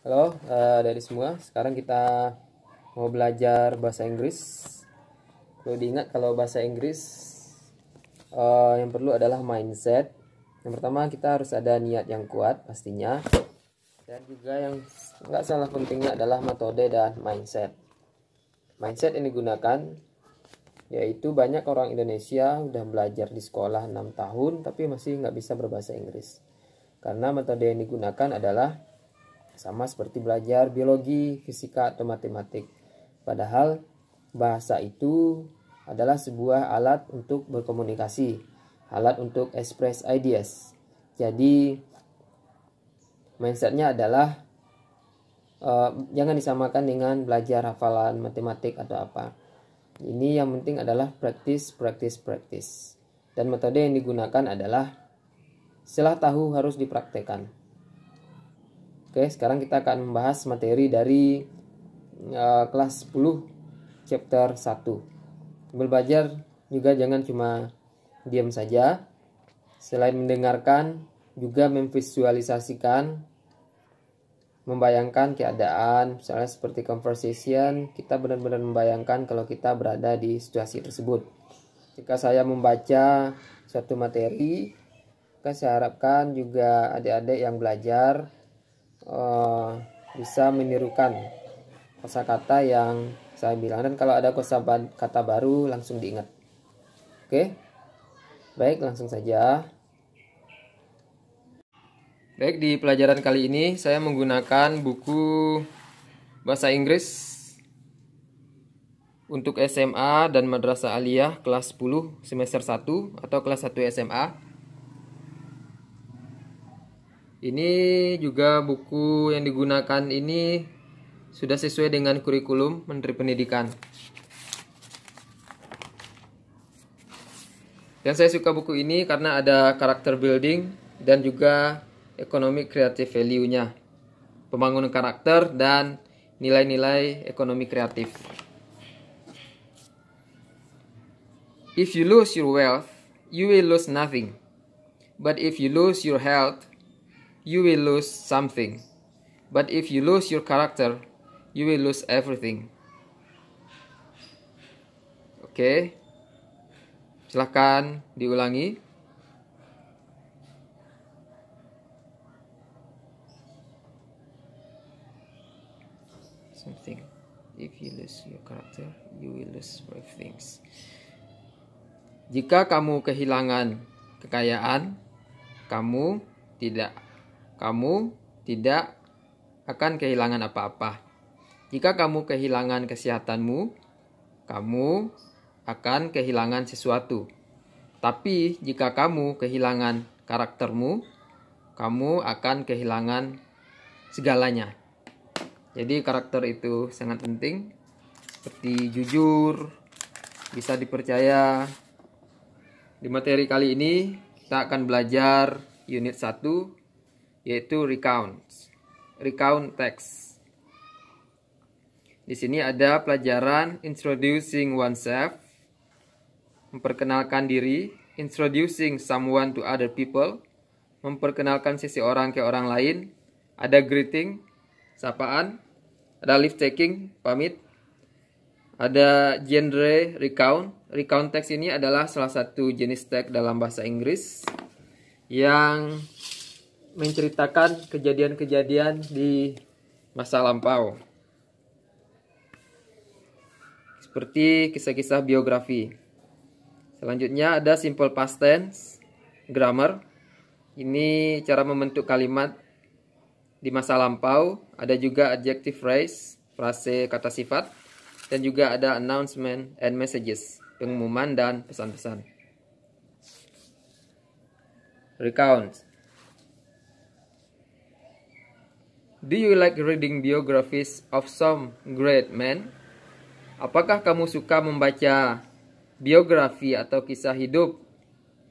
Halo dari semua, sekarang kita mau belajar bahasa Inggris. Perlu diingat kalau bahasa Inggris yang perlu adalah mindset. Yang pertama kita harus ada niat yang kuat pastinya. Dan juga yang nggak salah pentingnya adalah metode dan mindset. Mindset yang digunakan yaitu banyak orang Indonesia udah belajar di sekolah 6 tahun tapi masih nggak bisa berbahasa Inggris. Karena metode yang digunakan adalah sama seperti belajar biologi, fisika, atau matematik. Padahal bahasa itu adalah sebuah alat untuk berkomunikasi, alat untuk express ideas. Jadi mindsetnya adalah jangan disamakan dengan belajar hafalan matematik atau apa. Ini yang penting adalah practice. Dan metode yang digunakan adalah setelah tahu harus dipraktekkan. Oke, sekarang kita akan membahas materi dari kelas 10 chapter 1. Belajar juga jangan cuma diam saja. Selain mendengarkan, juga memvisualisasikan, membayangkan keadaan, misalnya seperti conversation, kita benar-benar membayangkan kalau kita berada di situasi tersebut. Jika saya membaca suatu materi, saya harapkan juga adik-adik yang belajar bisa menirukan kosakata yang saya bilang, dan kalau ada kosakata baru langsung diingat. Oke, baik, langsung saja. Baik, di pelajaran kali ini saya menggunakan buku bahasa Inggris untuk SMA dan Madrasah Aliyah kelas 10 semester 1 atau kelas 1 SMA. Ini juga buku yang digunakan ini sudah sesuai dengan kurikulum Menteri Pendidikan. Dan saya suka buku ini karena ada karakter building dan juga economic creative value-nya, pembangunan karakter dan nilai-nilai ekonomi kreatif. If you lose your wealth, you will lose nothing. But if you lose your health, you will lose something. But if you lose your character, you will lose everything. Oke, silahkan diulangi. Something. If you lose your character, you will lose everything. Jika kamu kehilangan kekayaan, kamu tidak akan kehilangan apa-apa. Jika kamu kehilangan kesehatanmu, kamu akan kehilangan sesuatu. Tapi jika kamu kehilangan karaktermu, kamu akan kehilangan segalanya. Jadi karakter itu sangat penting, seperti jujur, bisa dipercaya. Di materi kali ini kita akan belajar unit 1, yaitu recount text. Di sini ada pelajaran introducing oneself, memperkenalkan diri, introducing someone to other people, memperkenalkan seseorang ke orang lain, ada greeting, sapaan, ada leave taking, pamit, ada genre recount. Recount text ini adalah salah satu jenis teks dalam bahasa Inggris yang menceritakan kejadian-kejadian di masa lampau, seperti kisah-kisah biografi. Selanjutnya ada simple past tense, grammar. Ini cara membentuk kalimat di masa lampau. Ada juga adjective phrase, frase kata sifat, dan juga ada announcement and messages, pengumuman dan pesan-pesan. Recount. Do you like reading biographies of some great men? Apakah kamu suka membaca biografi atau kisah hidup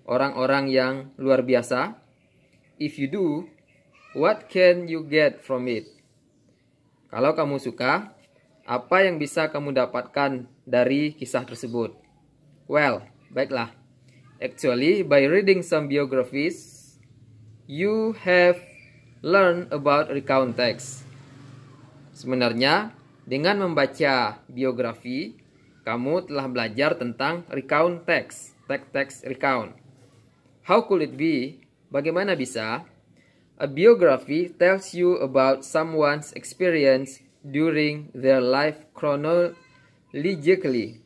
orang-orang yang luar biasa? If you do, what can you get from it? Kalau kamu suka, apa yang bisa kamu dapatkan dari kisah tersebut? Well, baiklah. Actually, by reading some biographies, you have learned about recount text. Sebenarnya dengan membaca biografi, kamu telah belajar tentang recount text, text recount. How could it be? Bagaimana bisa? A biography tells you about someone's experience during their life chronologically.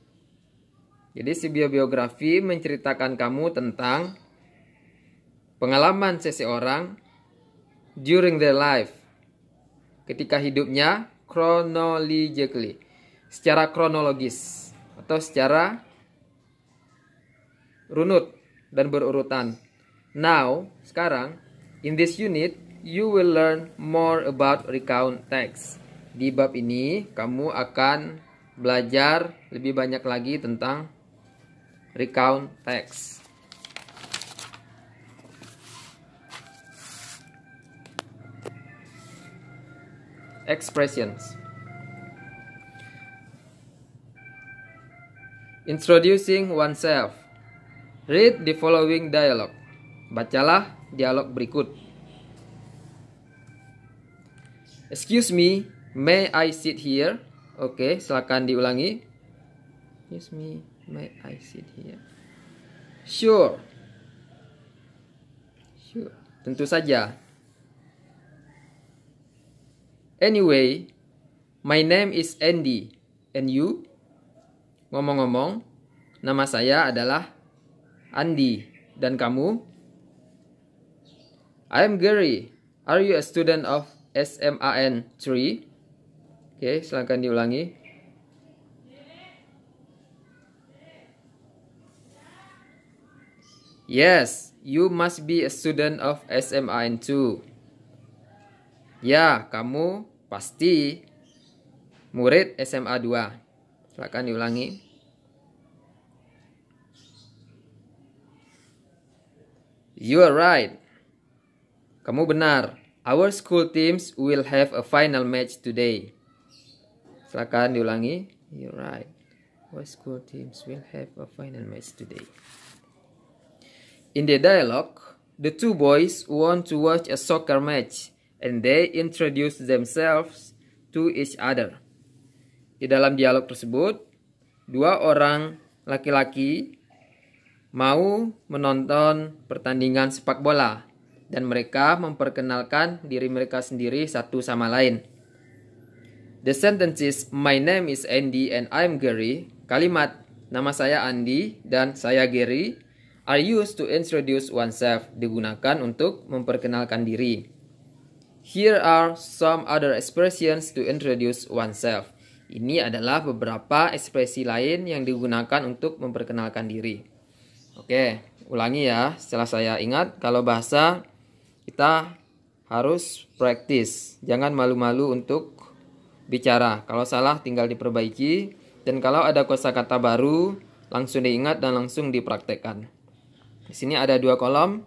Jadi sebuah biografi menceritakan kamu tentang pengalaman seseorang during their life, ketika hidupnya, chronologically, secara kronologis atau secara runut dan berurutan. Now, sekarang, in this unit, you will learn more about recount text. Di bab ini, kamu akan belajar lebih banyak lagi tentang recount text. Expressions. Introducing oneself. Read the following dialogue. Bacalah dialog berikut. Excuse me, may I sit here? Oke, silakan diulangi. Excuse me, may I sit here? Sure. Sure. Tentu saja. Anyway, my name is Andy. And you? Ngomong-ngomong, nama saya adalah Andy. Dan kamu? I am Gary. Are you a student of SMAN 3? Oke, silakan diulangi. Yes, you must be a student of SMAN 2. Ya, kamu pasti murid SMA 2. Silakan diulangi. You are right. Kamu benar. Our school teams will have a final match today. Silakan diulangi. You're right. Our school teams will have a final match today. In the dialogue, the two boys want to watch a soccer match and they introduce themselves to each other. Di dalam dialog tersebut, dua orang laki-laki mau menonton pertandingan sepak bola dan mereka memperkenalkan diri mereka sendiri satu sama lain. The sentences my name is Andy and I'm Gary, kalimat nama saya Andy dan saya Gary, are used to introduce oneself, digunakan untuk memperkenalkan diri. Here are some other expressions to introduce oneself. Ini adalah beberapa ekspresi lain yang digunakan untuk memperkenalkan diri. Oke, ulangi ya. Setelah saya ingat, kalau bahasa kita harus praktis. Jangan malu-malu untuk bicara. Kalau salah tinggal diperbaiki. Dan kalau ada kosakata baru, langsung diingat dan langsung dipraktekkan. Di sini ada dua kolom.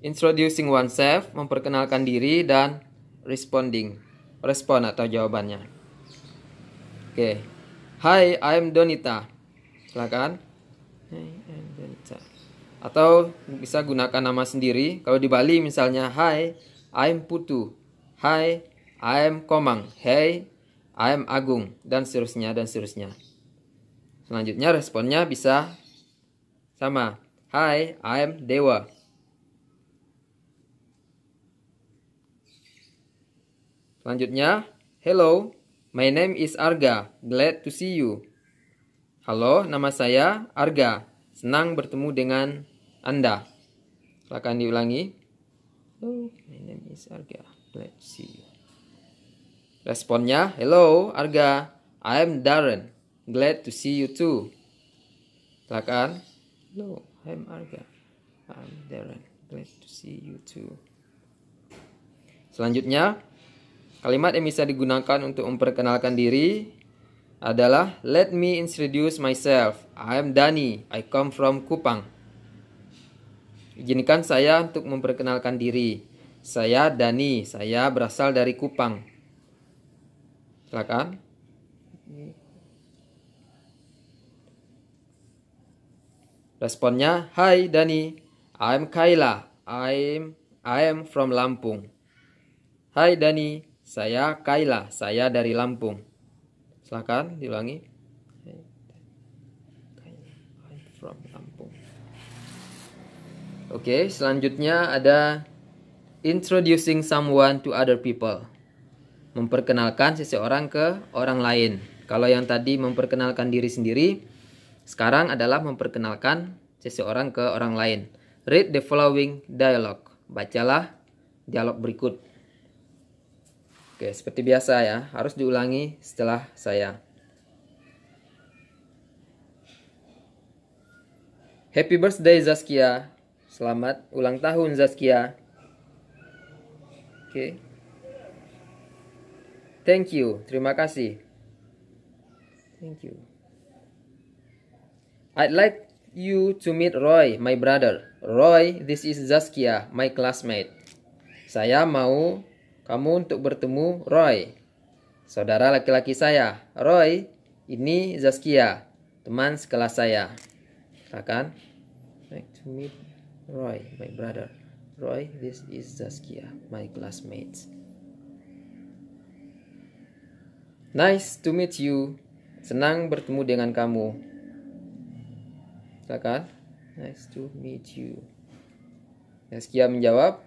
Introducing oneself, memperkenalkan diri, dan responding, respon atau jawabannya. Oke. Hi, I'm Donita. Silakan. Hi, I'm Donita. Atau bisa gunakan nama sendiri. Kalau di Bali misalnya, Hi, I'm Putu. Hi, I'm Komang. Hey, I'm Agung. Dan seterusnya, dan seterusnya. Selanjutnya responnya bisa sama. Hi, I'm Dewa. Selanjutnya, hello, my name is Arga, glad to see you. Halo, nama saya Arga, senang bertemu dengan Anda. Silakan diulangi. Hello, my name is Arga, glad to see you. Responnya, hello Arga, I am Darren, glad to see you too. Silakan. Hello, I am Arga, I am Darren, glad to see you too. Selanjutnya, kalimat yang bisa digunakan untuk memperkenalkan diri adalah let me introduce myself. I am Dani. I come from Kupang. Izinkan saya untuk memperkenalkan diri. Saya Dani. Saya berasal dari Kupang. Silakan. Responnya, Hi Dani. I am Kayla. I am from Lampung. Hai Dani. Saya Kayla, saya dari Lampung. Silakan diulangi. I'm from Lampung. Oke, selanjutnya ada introducing someone to other people. Memperkenalkan seseorang ke orang lain. Kalau yang tadi memperkenalkan diri sendiri, sekarang adalah memperkenalkan seseorang ke orang lain. Read the following dialogue. Bacalah dialog berikut. Oke, seperti biasa ya, harus diulangi setelah saya. Happy birthday Zaskia. Selamat ulang tahun Zaskia. Oke. Thank you. Terima kasih. Thank you. I'd like you to meet Roy, my brother. Roy, this is Zaskia, my classmate. Saya mau kamu untuk bertemu Roy, saudara laki-laki saya. Roy, ini Zaskia, teman sekelas saya. Silakan. Like to meet Roy, my brother. Roy, this is Zaskia, my classmate. Nice to meet you. Senang bertemu dengan kamu. Silakan. Nice to meet you. Zaskia menjawab,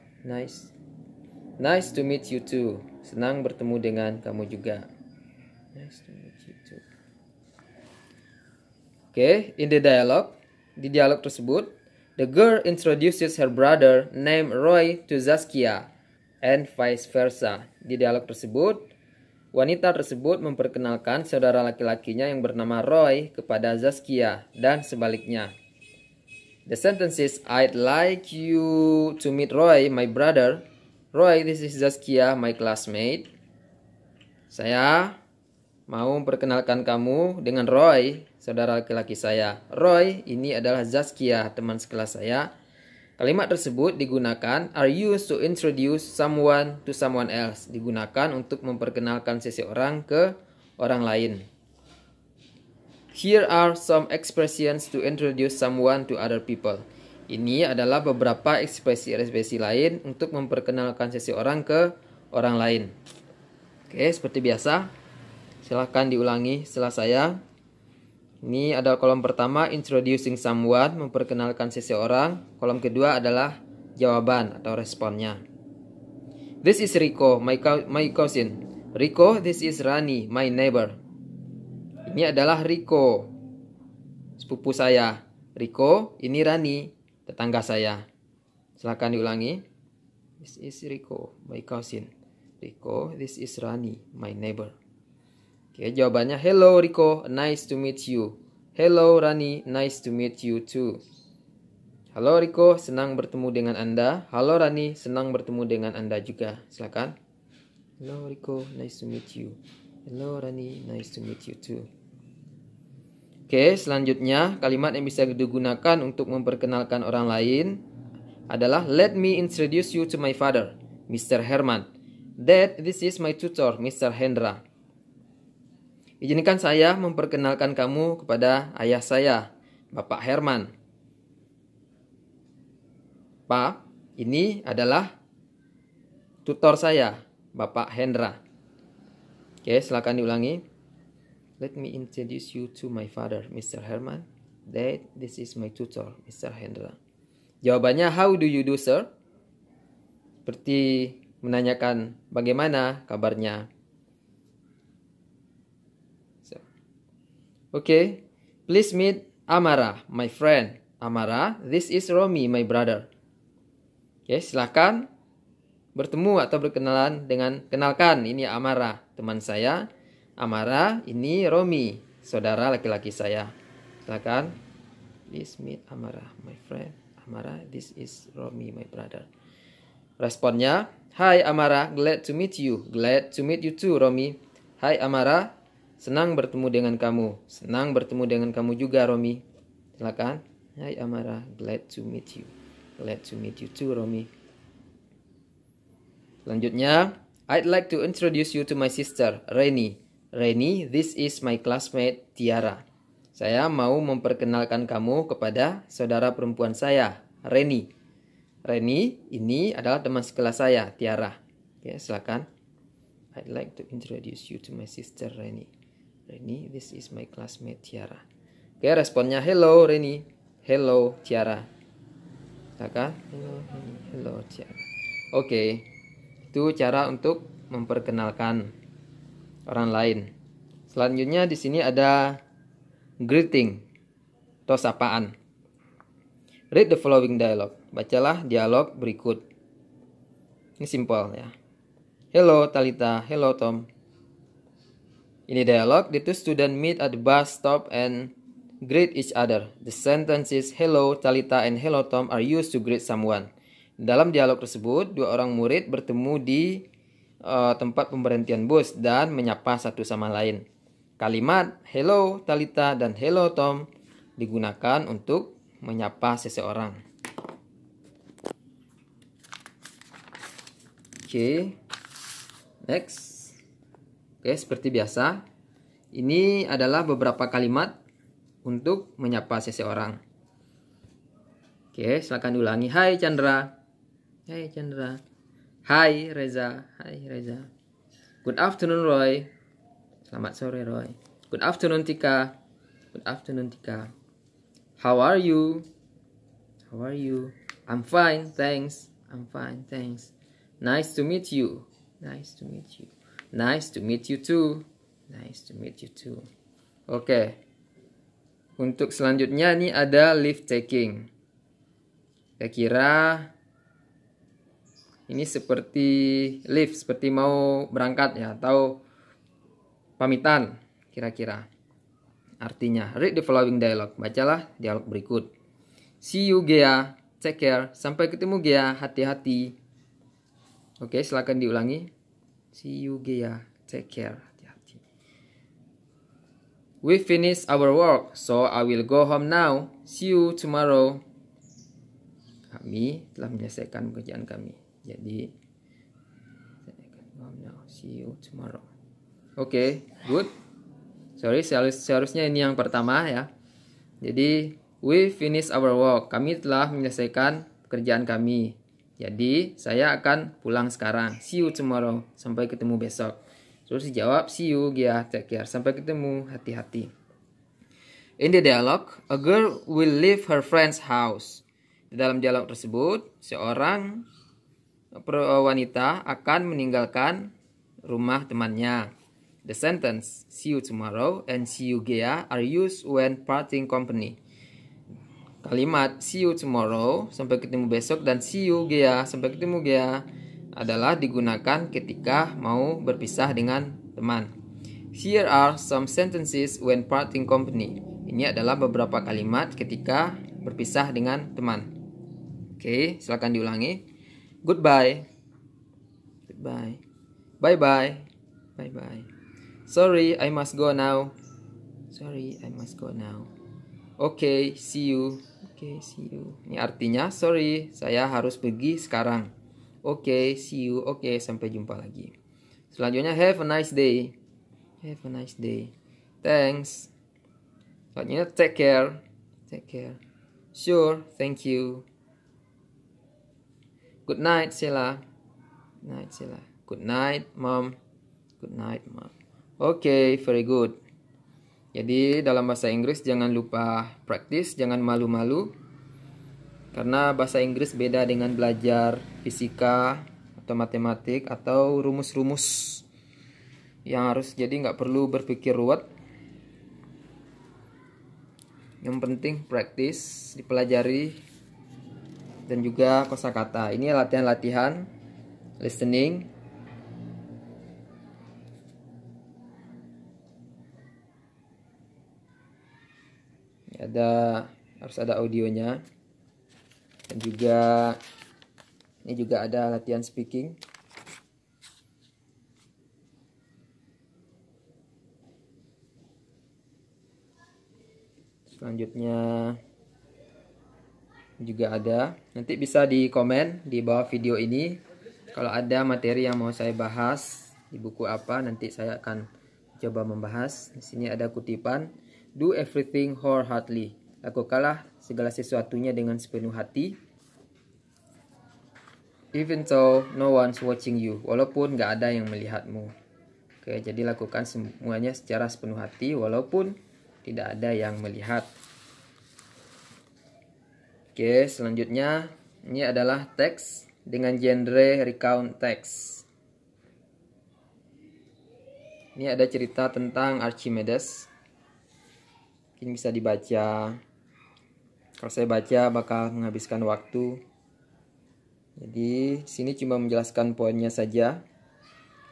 Nice to meet you too. Senang bertemu dengan kamu juga. Nice to meet you too. Oke, in the dialogue, di dialog tersebut, the girl introduces her brother named Roy to Zaskia and vice versa. Di dialog tersebut, wanita tersebut memperkenalkan saudara laki-lakinya yang bernama Roy kepada Zaskia dan sebaliknya. The sentences, I'd like you to meet Roy, my brother. Roy, this is Zaskia, my classmate. Saya mau memperkenalkan kamu dengan Roy, saudara laki-laki saya. Roy, ini adalah Zaskia, teman sekelas saya. Kalimat tersebut digunakan are used to introduce someone to someone else. Digunakan untuk memperkenalkan seseorang ke orang lain. Here are some expressions to introduce someone to other people. Ini adalah beberapa ekspresi-ekspresi lain untuk memperkenalkan seseorang ke orang lain. Oke, seperti biasa. Silahkan diulangi setelah saya. Ini ada kolom pertama, introducing someone, memperkenalkan seseorang. Kolom kedua adalah jawaban atau responnya. This is Rico, my cousin. Rico, this is Rani, my neighbor. Ini adalah Rico, sepupu saya. Rico, ini Rani, tetangga saya. Silakan diulangi. This is Rico, my cousin. Rico, this is Rani, my neighbor. Oke, jawabannya hello Rico, nice to meet you. Hello Rani, nice to meet you too. Halo Rico, senang bertemu dengan Anda. Halo Rani, senang bertemu dengan Anda juga. Silakan. Hello Rico, nice to meet you. Hello Rani, nice to meet you too. Oke, selanjutnya kalimat yang bisa digunakan untuk memperkenalkan orang lain adalah let me introduce you to my father, Mr. Herman. Dad, this is my tutor, Mr. Hendra. Izinkan saya memperkenalkan kamu kepada ayah saya, Bapak Herman. Pak, ini adalah tutor saya, Bapak Hendra. Oke, silakan diulangi. Let me introduce you to my father, Mr. Herman. Dad, this is my tutor, Mr. Hendra. Jawabannya, how do you do, sir? Seperti menanyakan bagaimana kabarnya. Okay, please meet Amara, my friend. Amara, this is Romy, my brother. Oke, silakan bertemu atau berkenalan dengan kenalkan. Ini Amara, teman saya. Amara, ini Romy, saudara laki-laki saya. Silakan. Please meet Amara, my friend. Amara, this is Romy, my brother. Responnya, Hi Amara, glad to meet you. Glad to meet you too, Romy. Hai Amara, senang bertemu dengan kamu. Senang bertemu dengan kamu juga, Romy. Silakan. Hai Amara, glad to meet you. Glad to meet you too, Romy. Selanjutnya, I'd like to introduce you to my sister, Reni. Reni, this is my classmate, Tiara. Saya mau memperkenalkan kamu kepada saudara perempuan saya, Reni. Reni, ini adalah teman sekelas saya, Tiara. Oke, silakan. I'd like to introduce you to my sister Reni. Reni, this is my classmate Tiara. Oke, responnya hello Reni, hello Tiara. Silakan. Hello Tiara. Oke, itu cara untuk memperkenalkan orang lain. Selanjutnya di sini ada greeting atau sapaan. Read the following dialogue. Bacalah dialog berikut. Ini simple ya. Hello Talita, hello Tom. Ini dialog. The two students meet at the bus stop and greet each other. The sentences hello Talita and hello Tom are used to greet someone. Dalam dialog tersebut, dua orang murid bertemu di tempat pemberhentian bus dan menyapa satu sama lain. Kalimat hello Talita dan hello Tom digunakan untuk menyapa seseorang. Oke. Next. Oke, seperti biasa. Ini adalah beberapa kalimat untuk menyapa seseorang. Oke, silakan ulangi. Hai Chandra. Hai Chandra. Hai Reza. Hai Reza. Good afternoon Roy. Selamat sore Roy. Good afternoon Tika. Good afternoon Tika. How are you? How are you? I'm fine, thanks. I'm fine, thanks. Nice to meet you. Nice to meet you. Nice to meet you too. Nice to meet you too. Oke. Untuk selanjutnya ini ada leave taking. Kira-kira ini seperti leave, seperti mau berangkat ya, atau pamitan kira-kira. Artinya, read the following dialogue. Bacalah dialog berikut. See you Gea, take care. Sampai ketemu Gea, hati-hati. Oke, silakan diulangi. See you Gea, take care, hati-hati. We finished our work, so I will go home now. See you tomorrow. Kami telah menyelesaikan pekerjaan kami. Jadi, see you tomorrow. Oke, good. Sorry, seharusnya ini yang pertama ya. Jadi, we finish our work. Kami telah menyelesaikan pekerjaan kami. Jadi, saya akan pulang sekarang. See you tomorrow. Sampai ketemu besok. Terus dijawab, see you, Gia, take care. Sampai ketemu, hati-hati. In the dialogue, a girl will leave her friend's house. Di dalam dialog tersebut, seorang wanita akan meninggalkan rumah temannya. The sentence, see you tomorrow and see you Gea are used when parting company. Kalimat see you tomorrow, sampai ketemu besok, dan see you Gea, sampai ketemu Gea, adalah digunakan ketika mau berpisah dengan teman. Here are some sentences when parting company. Ini adalah beberapa kalimat ketika berpisah dengan teman. Oke, silakan diulangi. Goodbye. Goodbye. Bye-bye. Bye-bye. Sorry, I must go now. Sorry, I must go now. Okay, see you. Okay, see you. Ini artinya, sorry, saya harus pergi sekarang. Okay, see you. Okay, sampai jumpa lagi. Selanjutnya, have a nice day. Have a nice day. Thanks. Selanjutnya, take care. Take care. Sure, thank you. Good night, Sheila. Good night, Sheila. Good night, Mom. Good night, Mom. Oke, very good. Jadi dalam bahasa Inggris jangan lupa praktis, jangan malu-malu. Karena bahasa Inggris beda dengan belajar fisika atau matematik atau rumus-rumus yang harus jadi nggak perlu berpikir ruwet. Yang penting praktis, dipelajari, dan juga kosakata. Ini latihan-latihan listening. Harus ada audionya, dan juga ini juga ada latihan speaking. Selanjutnya juga ada, nanti bisa di komen di bawah video ini kalau ada materi yang mau saya bahas di buku apa, nanti saya akan coba membahas. Di sini ada kutipan, do everything wholeheartedly. Lakukanlah segala sesuatunya dengan sepenuh hati. Even though no one's watching you. Walaupun gak ada yang melihatmu. Oke, jadi lakukan semuanya secara sepenuh hati walaupun tidak ada yang melihat. Oke, selanjutnya ini adalah teks dengan genre recount text. Ini ada cerita tentang Archimedes. Ini bisa dibaca. Kalau saya baca bakal menghabiskan waktu. Jadi di sini cuma menjelaskan poinnya saja.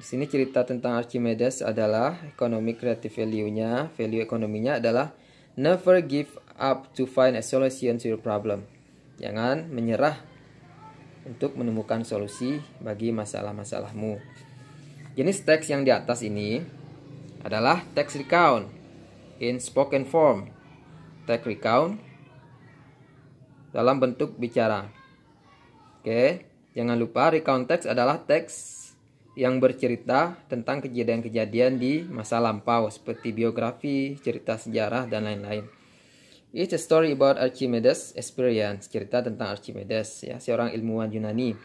Di sini cerita tentang Archimedes adalah economic creative value-nya. Value ekonominya adalah never give up to find a solution to your problem. Jangan menyerah untuk menemukan solusi bagi masalah-masalahmu. Jenis teks yang di atas ini adalah text recount in spoken form. Text recount dalam bentuk bicara. Oke, jangan lupa recount text adalah teks yang bercerita tentang kejadian-kejadian di masa lampau seperti biografi, cerita sejarah, dan lain-lain. It's a story about Archimedes experience, cerita tentang Archimedes, ya, seorang ilmuwan Yunani.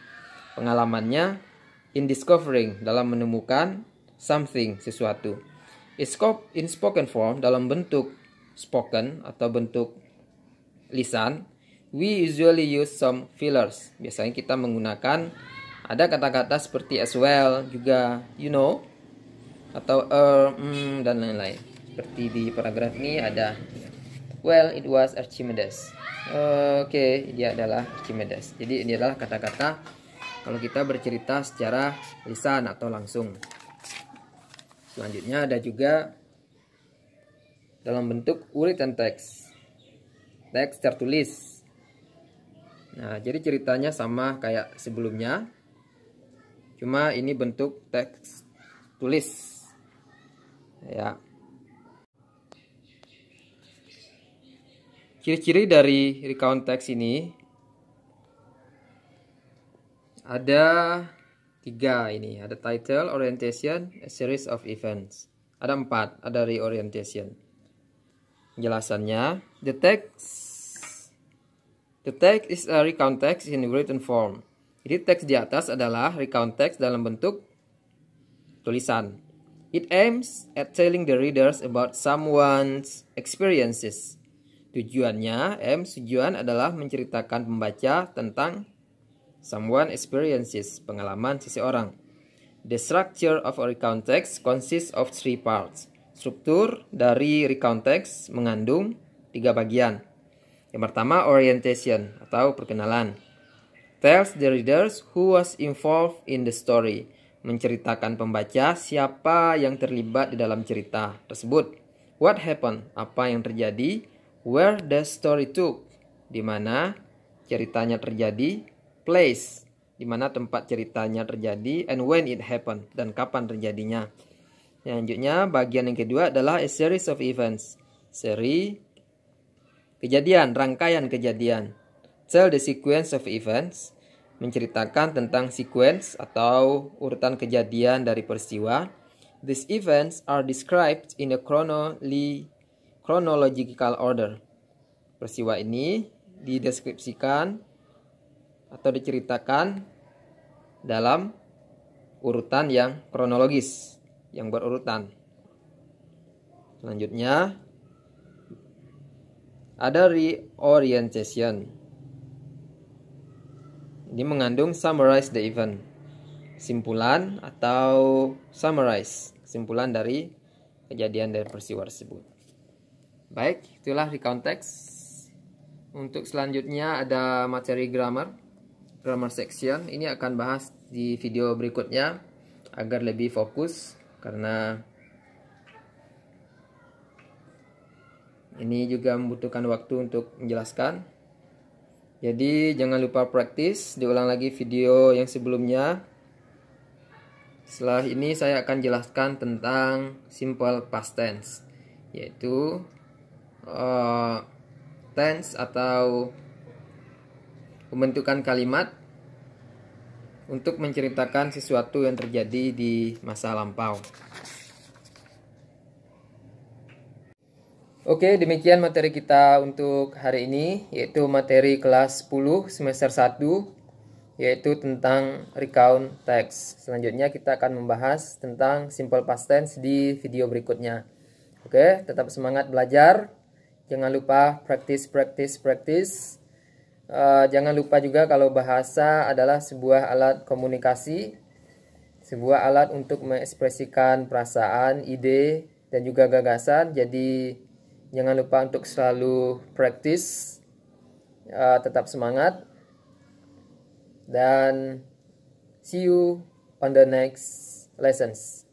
Pengalamannya in discovering, dalam menemukan something, sesuatu. In spoken form, dalam bentuk spoken atau bentuk lisan, we usually use some fillers. Biasanya kita menggunakan ada kata-kata seperti as well, juga you know, atau dan lain-lain. Seperti di paragraf ini ada well, it was Archimedes. Oke, dia adalah Archimedes. Jadi ini adalah kata-kata kalau kita bercerita secara lisan atau langsung. Selanjutnya ada juga dalam bentuk written text. Teks tertulis. Nah, jadi ceritanya sama kayak sebelumnya. Cuma ini bentuk teks tulis. Ya. Ciri-ciri dari recount text ini ada 3 ini. Ada title, orientation, a series of events. Ada 4, ada reorientation. Penjelasannya, the text is a recount text in written form. Jadi teks di atas adalah recount text dalam bentuk tulisan. It aims at telling the readers about someone's experiences. Tujuan adalah menceritakan pembaca tentang someone experiences, pengalaman seseorang. The structure of a recount text consists of 3 parts. Struktur dari recount text mengandung 3 bagian. Yang pertama, orientation atau perkenalan. Tells the readers who was involved in the story. Menceritakan pembaca siapa yang terlibat di dalam cerita tersebut. What happened? Apa yang terjadi? Where the story took? Di mana ceritanya terjadi. Place, di mana tempat ceritanya terjadi. And when it happened, dan kapan terjadinya. Selanjutnya, bagian yang kedua adalah a series of events. Seri kejadian, rangkaian kejadian. Tell the sequence of events, menceritakan tentang sequence atau urutan kejadian dari peristiwa. These events are described in a chronological order. Peristiwa ini dideskripsikan atau diceritakan dalam urutan yang kronologis, yang berurutan. Selanjutnya ada reorientation. Ini mengandung summarize the event, simpulan atau summarize, simpulan dari kejadian dari peristiwa tersebut. Baik, itulah recount text. Untuk selanjutnya ada materi grammar section. Ini akan bahas di video berikutnya agar lebih fokus, karena ini juga membutuhkan waktu untuk menjelaskan. Jadi jangan lupa praktis, diulang lagi video yang sebelumnya. Setelah ini saya akan jelaskan tentang simple past tense, yaitu tense atau pembentukan kalimat untuk menceritakan sesuatu yang terjadi di masa lampau. Oke, demikian materi kita untuk hari ini, yaitu materi kelas 10 semester 1 yaitu tentang recount text. Selanjutnya kita akan membahas tentang simple past tense di video berikutnya. Oke, tetap semangat belajar. Jangan lupa practice. Jangan lupa juga kalau bahasa adalah sebuah alat komunikasi, sebuah alat untuk mengekspresikan perasaan, ide, dan juga gagasan. Jadi jangan lupa untuk selalu practice. Tetap semangat. Dan see you on the next lessons.